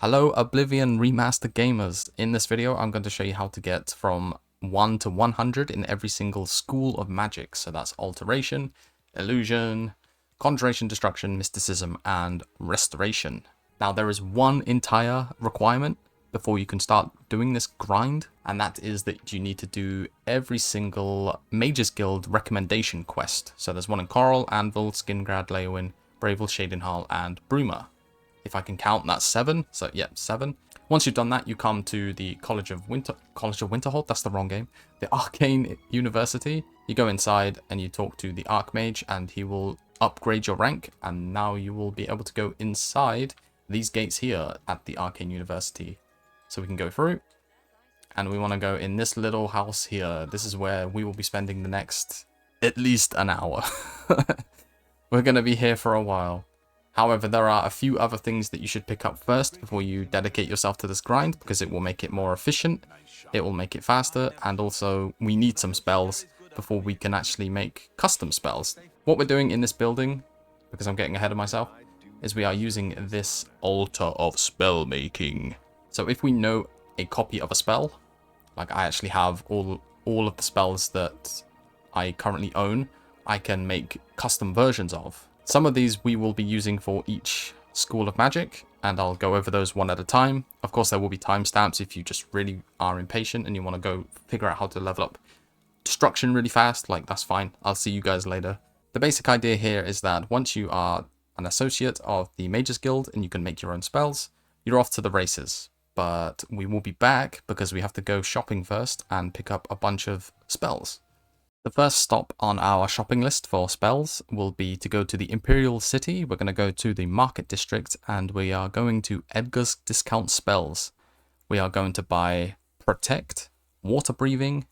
Hello Oblivion Remaster gamers. In this video I'm going to show you how to get from 1 to 100 in every single school of magic. So that's Alteration, Illusion, Conjuration, Destruction, Mysticism and Restoration. Now there is one entire requirement before you can start doing this grind, and that is that you need to do every single Mages Guild recommendation quest. So there's one in Coral, Anvil, Skingrad, Leowin, Bravely, Shadenhall and Bruma. If I can count, that's 7. So yeah, 7. Once you've done that, you come to the College of Winterhold. That's the wrong game. The Arcane University. You go inside and you talk to the Archmage, and he will upgrade your rank. And now you will be able to go inside these gates here at the Arcane University. So we can go through, and we want to go in this little house here. This is where we will be spending the next at least an hour. We're going to be here for a while. However, there are a few other things that you should pick up first before you dedicate yourself to this grind, because it will make it more efficient, it will make it faster, and also we need some spells before we can actually make custom spells. What we're doing in this building, because I'm getting ahead of myself, is we are using this Altar of Spellmaking. So if we know a copy of a spell, like I actually have all of the spells that I currently own, I can make custom versions of. Some of these we will be using for each school of magic, and I'll go over those one at a time. Of course, there will be timestamps if you just really are impatient and you want to go figure out how to level up destruction really fast. Like, that's fine. I'll see you guys later. The basic idea here is that once you are an associate of the Mages Guild and you can make your own spells, you're off to the races. But we will be back because we have to go shopping first and pick up a bunch of spells. The first stop on our shopping list for spells will be to go to the Imperial City. We're going to go to the Market District, and we are going to Edgar's Discount Spells. We are going to buy Protect, Water Breathing,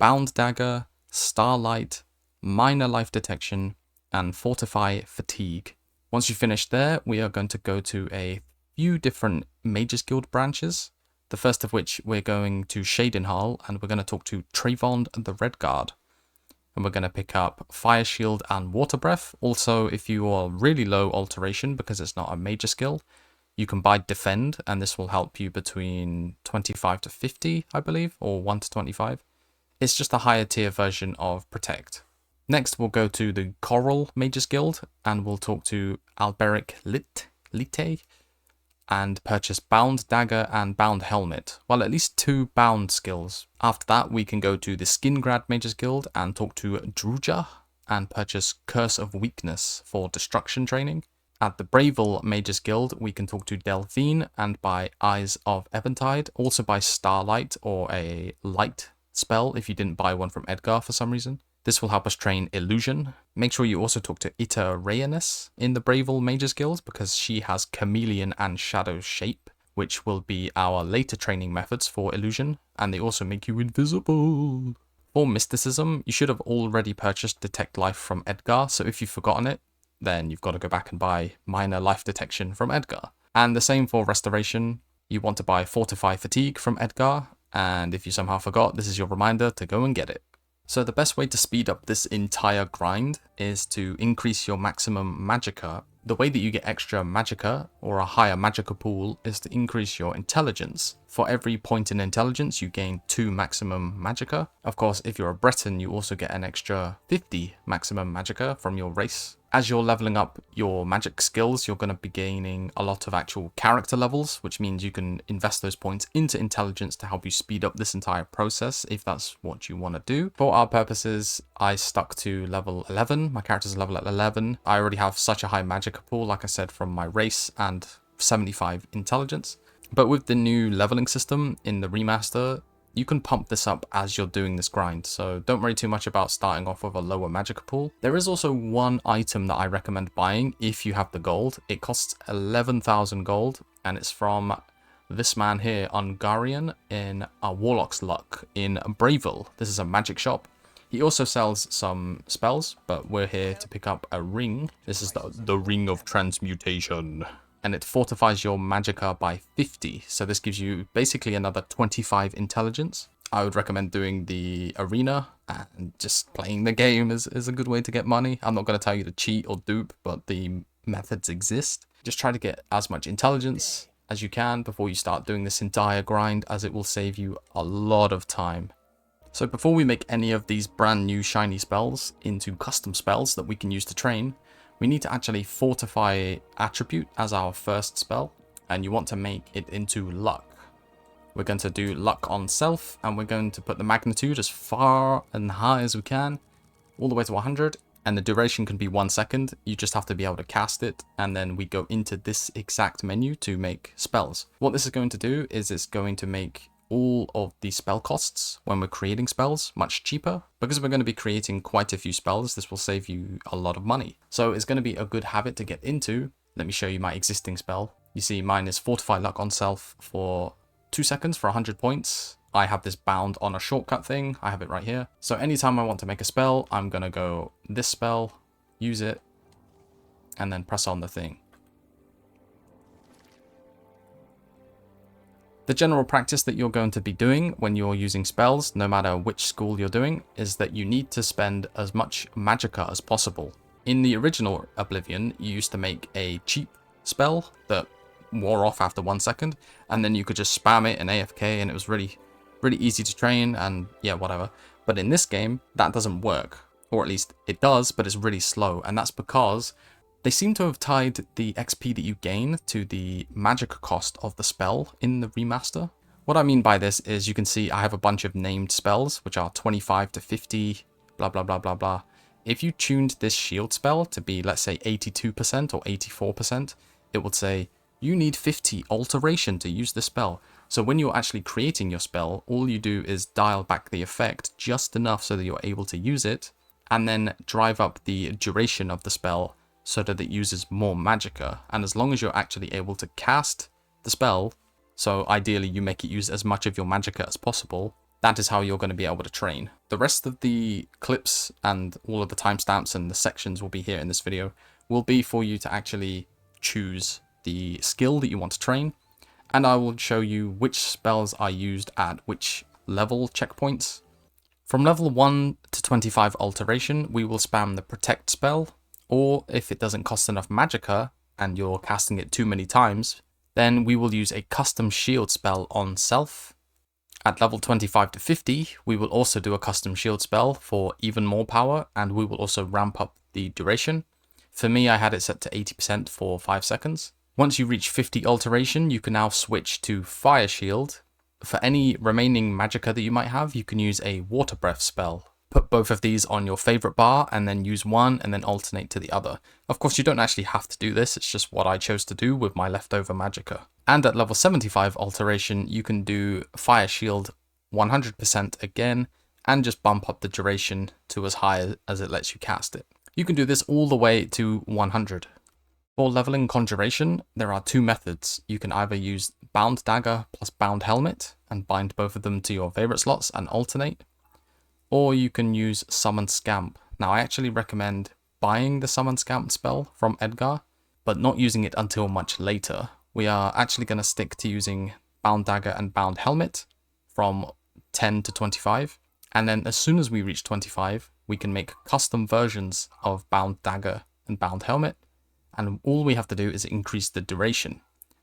Bound Dagger, Starlight, Minor Life Detection, and Fortify Fatigue. Once you finish there, we are going to go to a few different Mages Guild branches. The first of which we're going to Shadenhall, and we're going to talk to Trayvon the Red Guard. And we're going to pick up Fire Shield and Water Breath. Also, if you are really low Alteration, because it's not a major skill, you can buy Defend, and this will help you between 25 to 50, I believe, or 1 to 25. It's just a higher tier version of Protect. Next, we'll go to the Coral Mages Guild, and we'll talk to Alberic Lite, and purchase Bound Dagger and Bound Helmet. Well, at least 2 bound skills. After that, we can go to the Skingrad Mages Guild and talk to Druja and purchase Curse of Weakness for destruction training. At the Bravely Mages Guild, we can talk to Delphine and buy Eyes of Eventide. Also buy Starlight or a light spell if you didn't buy one from Edgar for some reason. This will help us train Illusion. Make sure you also talk to Ita Rayanus in the Bravely Mages Guild, because she has Chameleon and Shadow Shape, which will be our later training methods for Illusion, and they also make you invisible. For Mysticism, you should have already purchased Detect Life from Edgar, so if you've forgotten it, then you've got to go back and buy Minor Life Detection from Edgar. And the same for Restoration. You want to buy Fortify Fatigue from Edgar, and if you somehow forgot, this is your reminder to go and get it. So the best way to speed up this entire grind is to increase your maximum Magicka. The way that you get extra Magicka, or a higher Magicka pool, is to increase your intelligence. For every point in intelligence, you gain 2 maximum Magicka. Of course, if you're a Breton, you also get an extra 50 maximum Magicka from your race. As you're leveling up your magic skills, you're going to be gaining a lot of actual character levels, which means you can invest those points into intelligence to help you speed up this entire process, if that's what you want to do. For our purposes, I stuck to level 11. My character's level at 11. I already have such a high Magicka pool, like I said, from my race, and 75 intelligence. But with the new leveling system in the remaster, you can pump this up as you're doing this grind, so don't worry too much about starting off with a lower Magicka pool. There is also one item that I recommend buying if you have the gold. It costs 11,000 gold, and it's from this man here, Ungarian, in a Warlock's Luck in Bravely. This is a magic shop. He also sells some spells, but we're here to pick up a ring. This is the Ring of Transmutation. And it fortifies your Magicka by 50. So this gives you basically another 25 intelligence. I would recommend doing the arena, and just playing the game is a good way to get money. I'm not going to tell you to cheat or dupe, but the methods exist. Just try to get as much intelligence as you can before you start doing this entire grind, as it will save you a lot of time. So before we make any of these brand new shiny spells into custom spells that we can use to train, we need to actually Fortify Attribute as our first spell, and you want to make it into Luck. We're going to do Luck on Self, and we're going to put the magnitude as far and high as we can, all the way to 100, and the duration can be 1 second. You just have to be able to cast it, and then we go into this exact menu to make spells. What this is going to do is it's going to make all of the spell costs when we're creating spells much cheaper. Because we're going to be creating quite a few spells, this will save you a lot of money. So it's going to be a good habit to get into. Let me show you my existing spell. You see mine is Fortify Luck on Self for 2 seconds for 100 points. I have this bound on a shortcut thing. I have it right here. So anytime I want to make a spell, I'm going to go this spell, use it, and then press on the thing. The general practice that you're going to be doing when you're using spells, no matter which school you're doing, is that you need to spend as much Magicka as possible. In the original Oblivion, you used to make a cheap spell that wore off after 1 second, and then you could just spam it in AFK, and it was really easy to train, and yeah, whatever. But in this game, that doesn't work. Or at least it does, but it's really slow, and that's because they seem to have tied the XP that you gain to the Magicka cost of the spell in the remaster. What I mean by this is you can see I have a bunch of named spells, which are 25 to 50, blah, blah, blah, blah, blah. If you tuned this shield spell to be, let's say, 82% or 84%, it would say, you need 50 alteration to use this spell. So when you're actually creating your spell, all you do is dial back the effect just enough so that you're able to use it, and then drive up the duration of the spell so that it uses more Magicka. And as long as you're actually able to cast the spell, so ideally you make it use as much of your Magicka as possible, that is how you're going to be able to train. The rest of the clips and all of the timestamps and the sections will be here in this video, will be for you to actually choose the skill that you want to train. And I will show you which spells are used at which level checkpoints. From level 1 to 25 Alteration, we will spam the Protect spell, or if it doesn't cost enough Magicka and you're casting it too many times, then we will use a custom shield spell on Self. At level 25 to 50, we will also do a custom shield spell for even more power, and we will also ramp up the duration. For me, I had it set to 80% for 5 seconds. Once you reach 50 Alteration, you can now switch to Fire Shield. For any remaining Magicka that you might have, you can use a Water Breath spell. Put both of these on your favorite bar and then use one and then alternate to the other. Of course, you don't actually have to do this, it's just what I chose to do with my leftover Magicka. And at level 75 Alteration, you can do Fire Shield 100% again and just bump up the duration to as high as it lets you cast it. You can do this all the way to 100. For leveling Conjuration, there are two methods. You can either use Bound Dagger plus Bound Helmet and bind both of them to your favorite slots and alternate, or you can use Summon Scamp. Now, I actually recommend buying the Summon Scamp spell from Edgar, but not using it until much later. We are actually going to stick to using Bound Dagger and Bound Helmet from 10 to 25, and then as soon as we reach 25, we can make custom versions of Bound Dagger and Bound Helmet, and all we have to do is increase the duration.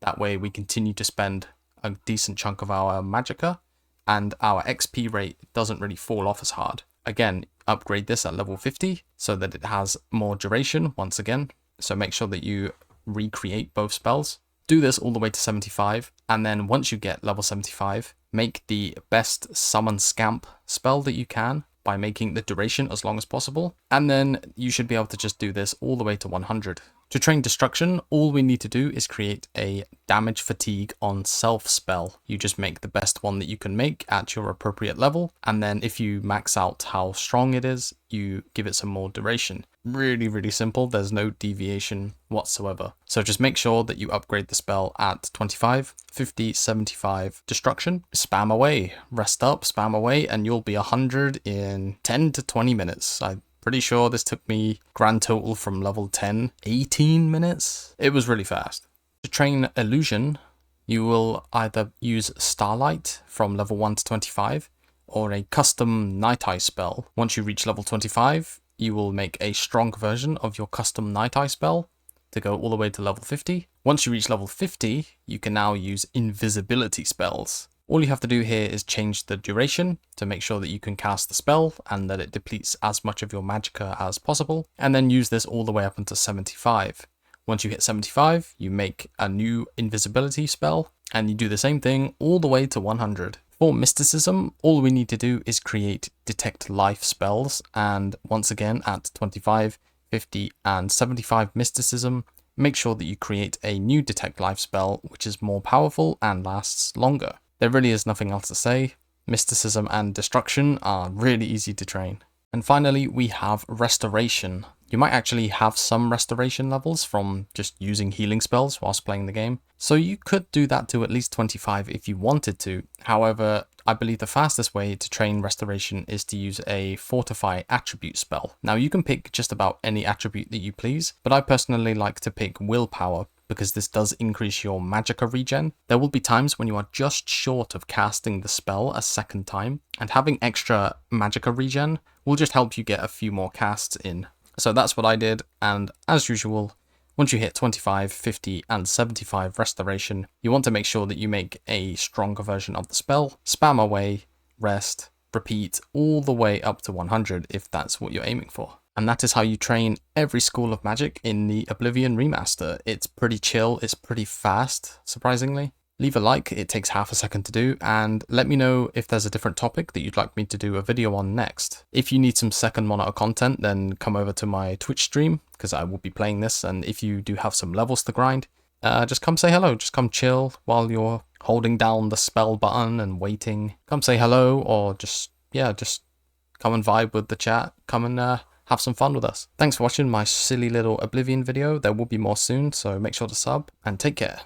That way we continue to spend a decent chunk of our Magicka, and our XP rate doesn't really fall off as hard. Again, upgrade this at level 50 so that it has more duration once again. So make sure that you recreate both spells. Do this all the way to 75, and then once you get level 75, make the best Summon Scamp spell that you can by making the duration as long as possible, and then you should be able to just do this all the way to 100. To train Destruction, all we need to do is create a Damage Fatigue on Self spell. You just make the best one that you can make at your appropriate level, and then if you max out how strong it is, you give it some more duration. Really, really simple. There's no deviation whatsoever. So just make sure that you upgrade the spell at 25, 50, 75 Destruction. Spam away, rest up, spam away, and you'll be 100 in 10 to 20 minutes. I'm pretty sure this took me grand total from level 10, 18 minutes. It was really fast. To train Illusion, you will either use Starlight from level 1 to 25, or a custom Night Eye spell. Once you reach level 25, you will make a strong version of your custom Night Eye spell to go all the way to level 50. Once you reach level 50, you can now use invisibility spells. All you have to do here is change the duration to make sure that you can cast the spell and that it depletes as much of your Magicka as possible, and then use this all the way up until 75. Once you hit 75, you make a new invisibility spell, and you do the same thing all the way to 100. For Mysticism, all we need to do is create Detect Life spells, and once again at 25, 50, and 75 Mysticism, make sure that you create a new Detect Life spell, which is more powerful and lasts longer. There really is nothing else to say. Mysticism and Destruction are really easy to train. And finally, we have Restoration. You might actually have some restoration levels from just using healing spells whilst playing the game, so you could do that to at least 25 if you wanted to. However, I believe the fastest way to train restoration is to use a Fortify Attribute spell. Now you can pick just about any attribute that you please, but I personally like to pick Willpower because this does increase your Magicka regen. There will be times when you are just short of casting the spell a second time, and having extra Magicka regen will just help you get a few more casts in. So that's what I did, and as usual, once you hit 25, 50, and 75 restoration, you want to make sure that you make a stronger version of the spell, spam away, rest, repeat, all the way up to 100 if that's what you're aiming for. And that is how you train every school of magic in the Oblivion Remaster. It's pretty chill, it's pretty fast, surprisingly. Leave a like, it takes half a second to do, and let me know if there's a different topic that you'd like me to do a video on next. If you need some second monitor content, then come over to my Twitch stream, because I will be playing this, and if you do have some levels to grind, just come say hello, just come chill while you're holding down the spell button and waiting. Come say hello, or just come and vibe with the chat, come and have some fun with us. Thanks for watching my silly little Oblivion video. There will be more soon, so make sure to sub, and take care.